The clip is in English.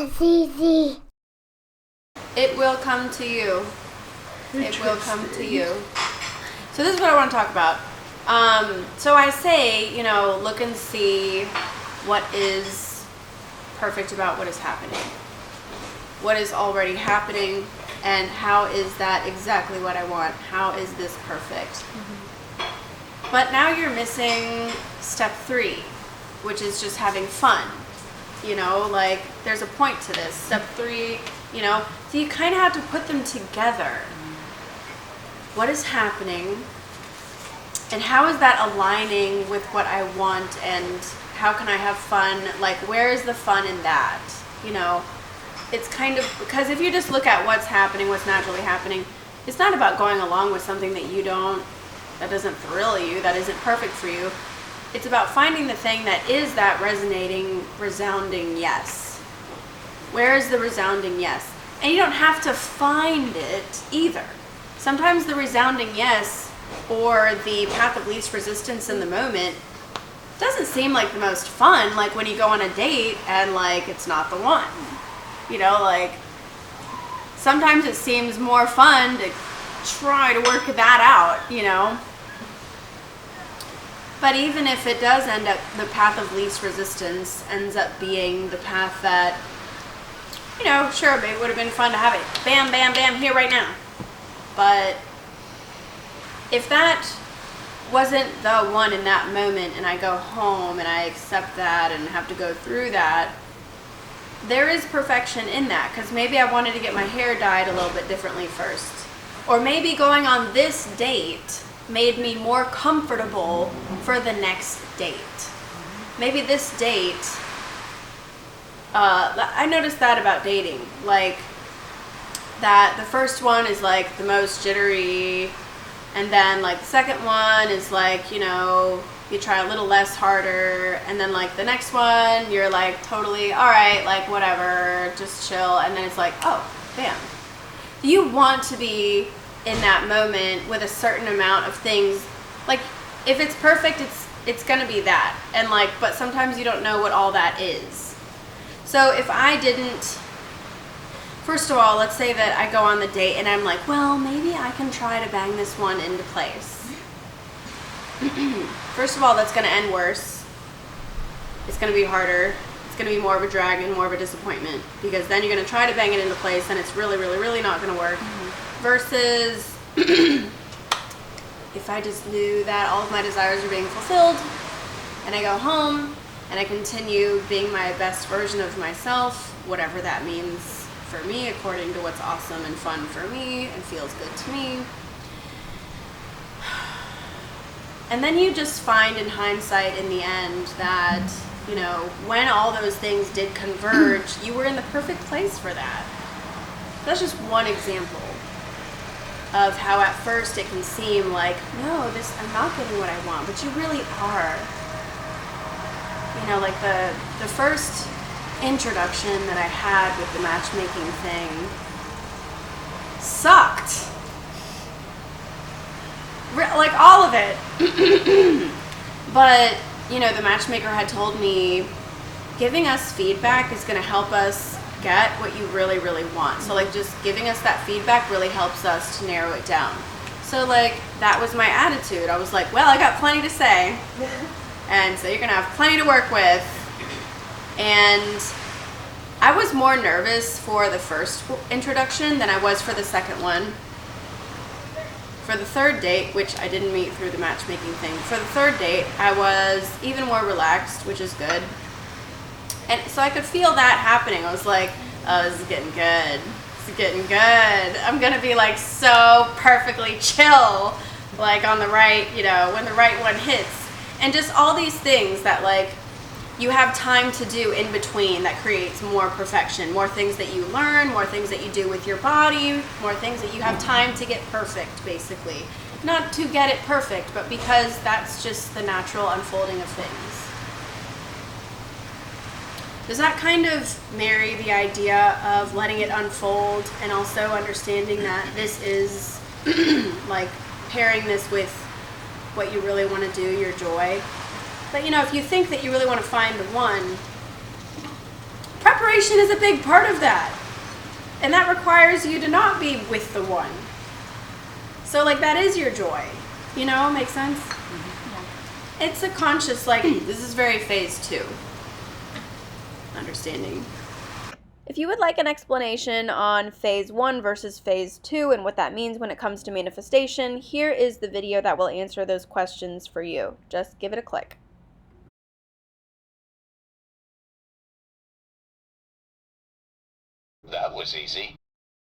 Easy. It will come to you. It will come to you. So this is what I want to talk about. So I say, look and see what is perfect about what is happening. What is already happening, and how is that exactly what I want? How is this perfect? Mm-hmm. But now you're missing step 3, which is just having fun. There's a point to this. Step 3, so you kind of have to put them together. What is happening, and how is that aligning with what I want, and how can I have fun? Where is the fun in that? It's kind of, because if you just look at what's happening, what's naturally happening, it's not about going along with something that doesn't thrill you, that isn't perfect for you. It's about finding the thing that is that resounding yes. Where is the resounding yes? And you don't have to find it either. Sometimes the resounding yes, or the path of least resistance in the moment, doesn't seem like the most fun, like when you go on a date and it's not the one. Sometimes it seems more fun to try to work that out, But even if it does end up, the path of least resistance ends up being the path that, sure, maybe it would have been fun to have it. Bam, bam, bam, here right now. But if that wasn't the one in that moment, and I go home and I accept that and have to go through that, there is perfection in that, because maybe I wanted to get my hair dyed a little bit differently first. Or maybe going on this date made me more comfortable for the next date. Maybe this date, I noticed that about dating, that the first one is the most jittery, and then the second one is you try a little less harder, and then the next one you're totally alright, whatever, just chill, and then it's oh, bam. You want to be in that moment with a certain amount of things. If it's perfect, it's gonna be that, and but sometimes you don't know what all that is. So if I didn't, first of all, let's say that I go on the date and I'm well, maybe I can try to bang this one into place. First of all, that's going to end worse. It's going to be harder. It's going to be more of a drag and more of a disappointment, because then you're going to try to bang it into place and it's really, really, really not going to work. Mm-hmm. Versus if I just knew that all of my desires are being fulfilled, and I go home and I continue being my best version of myself, whatever that means for me, according to what's awesome and fun for me and feels good to me. And then you just find in hindsight in the end that, when all those things did converge, you were in the perfect place for that. That's just one example of how at first it can seem no, I'm not getting what I want, but you really are. The first introduction that I had with the matchmaking thing sucked. All of it. But, the matchmaker had told me giving us feedback is going to help us get what you really, really want. So, just giving us that feedback really helps us to narrow it down. So, that was my attitude. I was well, I got plenty to say. And so you're going to have plenty to work with. And I was more nervous for the first introduction than I was for the second one. For the third date, which I didn't meet through the matchmaking thing, for the third date, I was even more relaxed, which is good. And so I could feel that happening. I was oh, this is getting good. This is getting good. I'm going to be so perfectly chill, on the right, when the right one hits. And just all these things that you have time to do in between that creates more perfection, more things that you learn, more things that you do with your body, more things that you have time to get perfect, basically. Not to get it perfect, but because that's just the natural unfolding of things. Does that kind of marry the idea of letting it unfold and also understanding that this is pairing this with what you really want to do, your joy? But if you think that you really want to find the one, prep Separation is a big part of that. And that requires you to not be with the one. So like that is your joy. You know, makes sense? Mm-hmm. Yeah. It's a conscious, like, this is very phase 2. Understanding. If you would like an explanation on phase 1 versus phase 2 and what that means when it comes to manifestation, here is the video that will answer those questions for you. Just give it a click. That was easy.